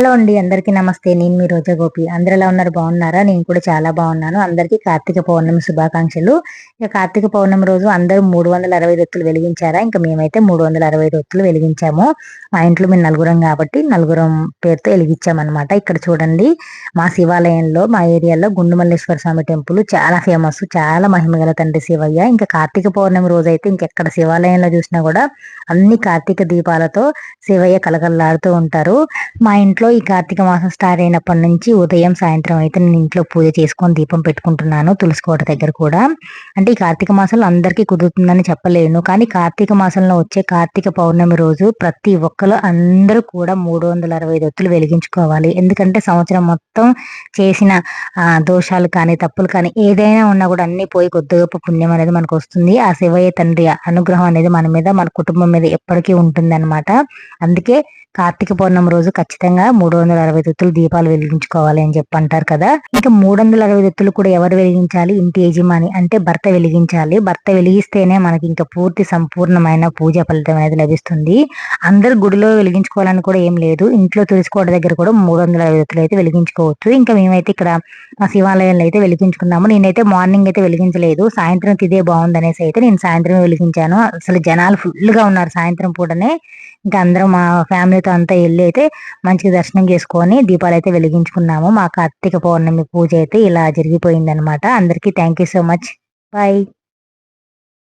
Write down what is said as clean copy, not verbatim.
Hello అండి, అందరికీ నమస్తే. నేను మీ రోజా గోపి. అందరు ఎలా ఉన్నారు? బాగున్నారా? నేను కూడా చాలా బాగున్నాను. అందరికీ కార్తీక పౌర్ణమి శుభాకాంక్షలు. ఇక కార్తీక పౌర్ణమి రోజు అందరూ 360 ఒత్తులు వెలిగించారా? ఇంకా మేమైతే 365 ఒత్తులు వెలిగించాము. మా ఇంట్లో మేము నలుగురం కాబట్టి నలుగురం పేరుతో వెలిగించామన్నమాట. ఇక్కడ చూడండి, మా శివాలయంలో మా ఏరియాలో గుండుమల్లేశ్వర స్వామి టెంపుల్ చాలా ఫేమస్, చాలా మహిమగల తండ్రి శివయ్య. ఇంకా కార్తీక పౌర్ణమి రోజు అయితే ఇంకెక్కడ శివాలయంలో చూసినా కూడా అన్ని కార్తీక దీపాలతో శివయ్య కలకల్లాడుతూ ఉంటారు. మా ఇంట్లో ఈ కార్తీక మాసం స్టార్ట్ అయినప్పటి నుంచి ఉదయం సాయంత్రం అయితే నేను ఇంట్లో పూజ చేసుకొని దీపం పెట్టుకుంటున్నాను, తులసి కోట దగ్గర కూడా. అంటే ఈ కార్తీక మాసంలో అందరికీ కుదురుతుందని చెప్పలేను, కానీ కార్తీక మాసంలో వచ్చే కార్తీక పౌర్ణమి రోజు ప్రతి ఒక్కరు అందరూ కూడా 365 ఒత్తులు వెలిగించుకోవాలి. ఎందుకంటే సంవత్సరం మొత్తం చేసిన దోషాలు కానీ తప్పులు కానీ ఏదైనా ఉన్నా కూడా అన్ని పోయి కొద్ది గొప్ప పుణ్యం అనేది మనకు వస్తుంది. ఆ శివయ్య తండ్రి అనుగ్రహం అనేది మన మీద, మన కుటుంబం మీద ఎప్పటికీ ఉంటుంది అనమాట. అందుకే కార్తీక పౌర్ణమి రోజు ఖచ్చితంగా 360 ఒత్తులు దీపాలు వెలిగించుకోవాలి అని చెప్పి అంటారు కదా. ఇంకా 360 ఒత్తులు కూడా ఎవరు వెలిగించాలి? ఇంటి యజమాని అంటే భర్త వెలిగించాలి. భర్త వెలిగిస్తేనే మనకి ఇంకా పూర్తి సంపూర్ణమైన పూజ ఫలితం అనేది లభిస్తుంది. అందరు గుడిలో వెలిగించుకోవాలని కూడా ఏం లేదు. ఇంట్లో తులసికోట దగ్గర కూడా 360 ఒత్తులు అయితే వెలిగించుకోవచ్చు. ఇంకా మేమైతే ఇక్కడ మా శివాలయంలో అయితే వెలిగించుకున్నాము. నేనైతే మార్నింగ్ అయితే వెలిగించలేదు, సాయంత్రం ఇదే బాగుంది అనేసి అయితే నేను సాయంత్రం వెలిగించాను. అసలు జనాలు ఫుల్ గా ఉన్నారు సాయంత్రం పూటనే. ఇంకా అందరం మా ఫ్యామిలీతో అంతా వెళ్ళి అయితే మంచిగా దర్శనం చేసుకొని దీపాలు అయితే వెలిగించుకున్నాము. మా కార్తీక పౌర్ణమి పూజ అయితే ఇలా జరిగిపోయింది అనమాట. అందరికీ thank you so much. Bye.